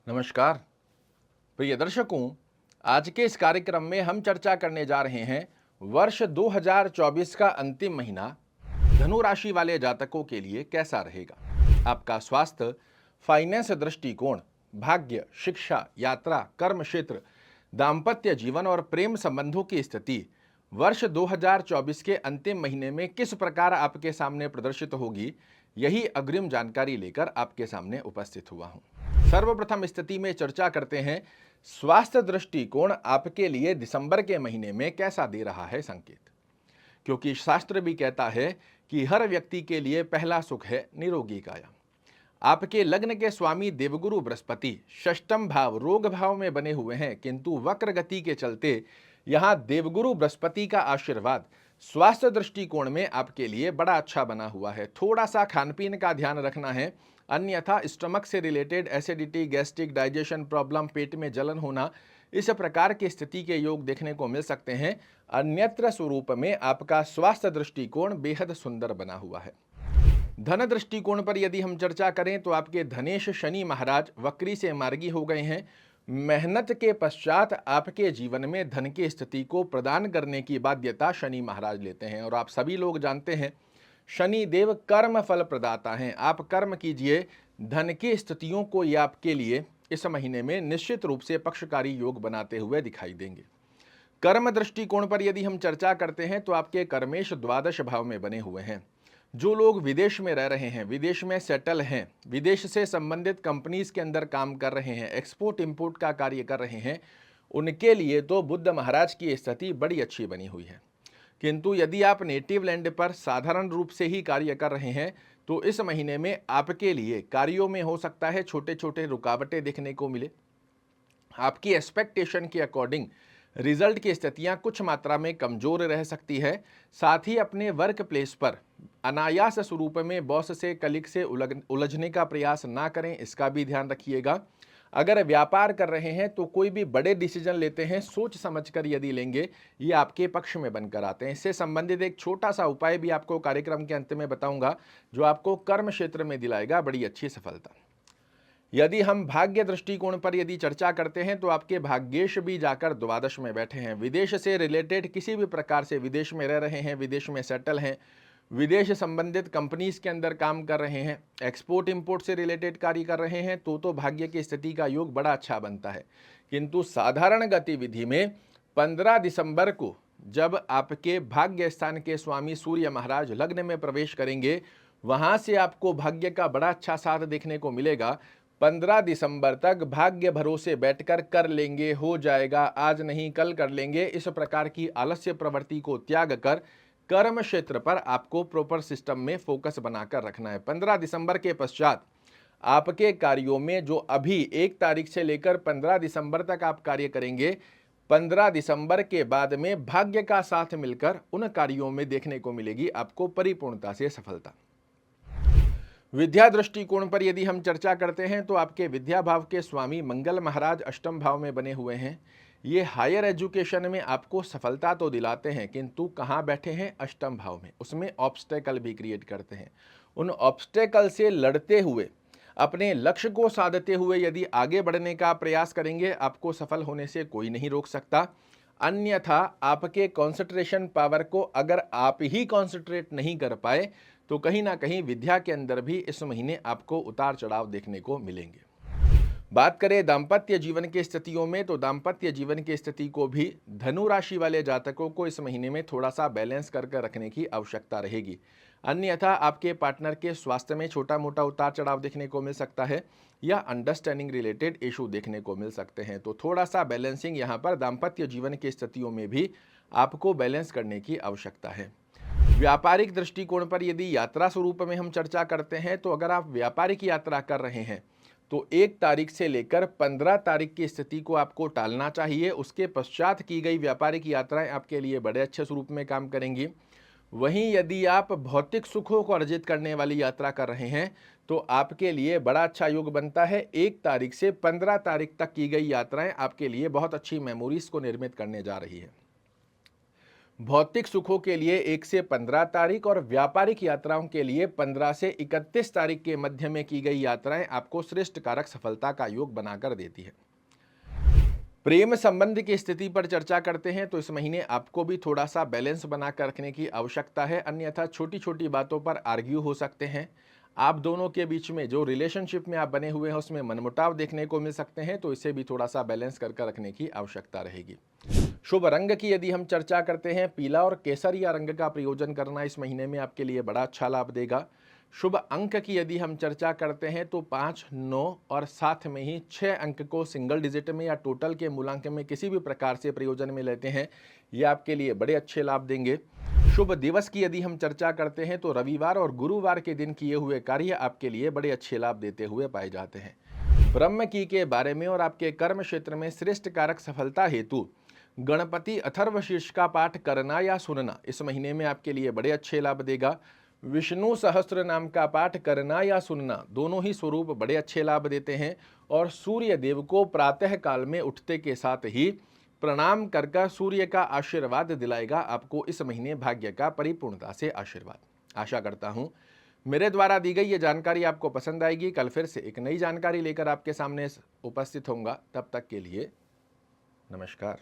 नमस्कार प्रिय दर्शकों, आज के इस कार्यक्रम में हम चर्चा करने जा रहे हैं वर्ष 2024 का अंतिम महीना धनु राशि वाले जातकों के लिए कैसा रहेगा। आपका स्वास्थ्य, फाइनेंस दृष्टिकोण, भाग्य, शिक्षा, यात्रा, कर्म क्षेत्र, दाम्पत्य जीवन और प्रेम संबंधों की स्थिति वर्ष 2024 के अंतिम महीने में किस प्रकार आपके सामने प्रदर्शित होगी, यही अग्रिम जानकारी लेकर आपके सामने उपस्थित हुआ हूं। सर्वप्रथम स्थिति में चर्चा करते हैं स्वास्थ्य दृष्टिकोण आपके लिए दिसंबर के महीने में कैसा दे रहा है संकेत, क्योंकि शास्त्र भी कहता है कि हर व्यक्ति के लिए पहला सुख है निरोगी काया। आपके लग्न के स्वामी देवगुरु बृहस्पति षष्ठम भाव रोग भाव में बने हुए हैं, किंतु वक्र गति के चलते यहां देवगुरु बृहस्पति का आशीर्वाद स्वास्थ्य दृष्टिकोण में आपके लिए बड़ा अच्छा बना हुआ है। थोड़ा सा खान पीन का ध्यान रखना है, अन्यथा स्टमक से related acidity, gastric, digestion problem, पेट में जलन होना, इस प्रकार की स्थिति के योग देखने को मिल सकते हैं। अन्यत्र स्वरूप में आपका स्वास्थ्य दृष्टिकोण बेहद सुंदर बना हुआ है। धन दृष्टिकोण पर यदि हम चर्चा करें तो आपके धनेश शनि महाराज वक्री से मार्गी हो गए हैं। मेहनत के पश्चात आपके जीवन में धन की स्थिति को प्रदान करने की बाध्यता शनि महाराज लेते हैं, और आप सभी लोग जानते हैं शनि देव कर्म फल प्रदाता हैं। आप कर्म कीजिए, धन की स्थितियों को ये आपके लिए इस महीने में निश्चित रूप से पक्षकारी योग बनाते हुए दिखाई देंगे। कर्म दृष्टिकोण पर यदि हम चर्चा करते हैं तो आपके कर्मेश द्वादश भाव में बने हुए हैं। जो लोग विदेश में रह रहे हैं, विदेश में सेटल हैं, विदेश से संबंधित कंपनीज के अंदर काम कर रहे हैं, एक्सपोर्ट इंपोर्ट का कार्य कर रहे हैं, उनके लिए तो बुध महाराज की स्थिति बड़ी अच्छी बनी हुई है। किंतु यदि आप नेटिव लैंड पर साधारण रूप से ही कार्य कर रहे हैं तो इस महीने में आपके लिए कार्यों में हो सकता है छोटे छोटे रुकावटें देखने को मिले। आपकी एक्सपेक्टेशन के अकॉर्डिंग रिजल्ट की स्थितियां कुछ मात्रा में कमजोर रह सकती है। साथ ही अपने वर्क प्लेस पर अनायास स्वरूप में बॉस से, कलीग से उलझने का प्रयास ना करें, इसका भी ध्यान रखिएगा। अगर व्यापार कर रहे हैं तो कोई भी बड़े डिसीजन लेते हैं सोच समझकर यदि लेंगे, ये आपके पक्ष में बनकर आते हैं। इससे संबंधित एक छोटा सा उपाय भी आपको कार्यक्रम के अंत में बताऊंगा, जो आपको कर्म क्षेत्र में दिलाएगा बड़ी अच्छी सफलता। यदि हम भाग्य दृष्टिकोण पर यदि चर्चा करते हैं तो आपके भाग्येश भी जाकर द्वादश में बैठे हैं। विदेश से रिलेटेड किसी भी प्रकार से विदेश में रह रहे हैं, विदेश में सेटल हैं, विदेश संबंधित कंपनीज के अंदर काम कर रहे हैं, एक्सपोर्ट इंपोर्ट से रिलेटेड कार्य कर रहे हैं, तो भाग्य की स्थिति का योग बड़ा अच्छा बनता है। किंतु साधारण गतिविधि में 15 दिसंबर को जब आपके भाग्य स्थान के स्वामी सूर्य महाराज लग्न में प्रवेश करेंगे, वहां से आपको भाग्य का बड़ा अच्छा साथ देखने को मिलेगा। 15 दिसंबर तक भाग्य भरोसे बैठकर कर लेंगे, हो जाएगा, आज नहीं कल कर लेंगे, इस प्रकार की आलस्य प्रवृत्ति को त्याग कर कर्म क्षेत्र पर आपको प्रॉपर सिस्टम में फोकस बनाकर रखना है। 15 दिसंबर के पश्चात आपके कार्यों में जो अभी 1 तारीख से लेकर 15 दिसंबर तक आप कार्य करेंगे, 15 दिसंबर के बाद में भाग्य का साथ मिलकर उन कार्यों में देखने को मिलेगी आपको परिपूर्णता से सफलता। विद्या दृष्टिकोण पर यदि हम चर्चा करते हैं तो आपके विद्या भाव के स्वामी मंगल महाराज अष्टम भाव में बने हुए हैं। ये हायर एजुकेशन में आपको सफलता तो दिलाते हैं, किंतु कहाँ बैठे हैं? अष्टम भाव में। उसमें ऑब्स्टेकल भी क्रिएट करते हैं। उन ऑब्स्टेकल से लड़ते हुए, अपने लक्ष्य को साधते हुए यदि आगे बढ़ने का प्रयास करेंगे, आपको सफल होने से कोई नहीं रोक सकता। अन्यथा आपके कंसंट्रेशन पावर को अगर आप ही कंसंट्रेट नहीं कर पाए तो कहीं ना कहीं विद्या के अंदर भी इस महीने आपको उतार चढ़ाव देखने को मिलेंगे। बात करें दाम्पत्य जीवन की स्थितियों में तो दाम्पत्य जीवन की स्थिति को भी धनु राशि वाले जातकों को इस महीने में थोड़ा सा बैलेंस करके रखने की आवश्यकता रहेगी। अन्यथा आपके पार्टनर के स्वास्थ्य में छोटा मोटा उतार चढ़ाव देखने को मिल सकता है, या अंडरस्टैंडिंग रिलेटेड इशू देखने को मिल सकते हैं। तो थोड़ा सा बैलेंसिंग यहाँ पर दाम्पत्य जीवन की स्थितियों में भी आपको बैलेंस करने की आवश्यकता है। व्यापारिक दृष्टिकोण पर यदि यात्रा स्वरूप में हम चर्चा करते हैं तो अगर आप व्यापारिक यात्रा कर रहे हैं तो 1 तारीख से लेकर 15 तारीख की स्थिति को आपको टालना चाहिए। उसके पश्चात की गई व्यापारिक यात्राएं आपके लिए बड़े अच्छे स्वरूप में काम करेंगी। वहीं यदि आप भौतिक सुखों को अर्जित करने वाली यात्रा कर रहे हैं तो आपके लिए बड़ा अच्छा योग बनता है। 1 तारीख से 15 तारीख तक की गई यात्राएं आपके लिए बहुत अच्छी मेमोरीज को निर्मित करने जा रही है। भौतिक सुखों के लिए 1 से 15 तारीख और व्यापारिक यात्राओं के लिए 15 से 31 तारीख के मध्य में की गई यात्राएं आपको श्रेष्ठ कारक सफलता का योग बनाकर देती है। प्रेम संबंध की स्थिति पर चर्चा करते हैं तो इस महीने आपको भी थोड़ा सा बैलेंस बनाकर रखने की आवश्यकता है, अन्यथा छोटी छोटी बातों पर आर्ग्यू हो सकते हैं। आप दोनों के बीच में जो रिलेशनशिप में आप बने हुए हैं उसमें मनमुटाव देखने को मिल सकते हैं, तो इसे भी थोड़ा सा बैलेंस कर रखने की आवश्यकता रहेगी। शुभ रंग की यदि हम चर्चा करते हैं, पीला और केसरिया रंग का प्रयोजन करना इस महीने में आपके लिए बड़ा अच्छा लाभ देगा। शुभ अंक की यदि हम चर्चा करते हैं तो 5, 9 और साथ में ही 6 अंक को सिंगल डिजिट में या टोटल के मूलांक में किसी भी प्रकार से प्रयोजन में लेते हैं, ये आपके लिए बड़े अच्छे लाभ देंगे। शुभ दिवस की यदि हम चर्चा करते हैं तो रविवार और गुरुवार के दिन किए हुए कार्य आपके लिए बड़े अच्छे लाभ देते हुए पाए जाते हैं। ब्रह्म की के बारे में और आपके कर्म क्षेत्र में श्रेष्ठ कारक सफलता हेतु गणपति अथर्वशीर्ष का पाठ करना या सुनना इस महीने में आपके लिए बड़े अच्छे लाभ देगा। विष्णु सहस्त्र नाम का पाठ करना या सुनना दोनों ही स्वरूप बड़े अच्छे लाभ देते हैं। और सूर्य देव को प्रातः काल में उठते के साथ ही प्रणाम कर सूर्य का आशीर्वाद दिलाएगा आपको इस महीने भाग्य का परिपूर्णता से आशीर्वाद। आशा करता हूँ मेरे द्वारा दी गई ये जानकारी आपको पसंद आएगी। कल फिर से एक नई जानकारी लेकर आपके सामने उपस्थित होऊंगा। तब तक के लिए नमस्कार।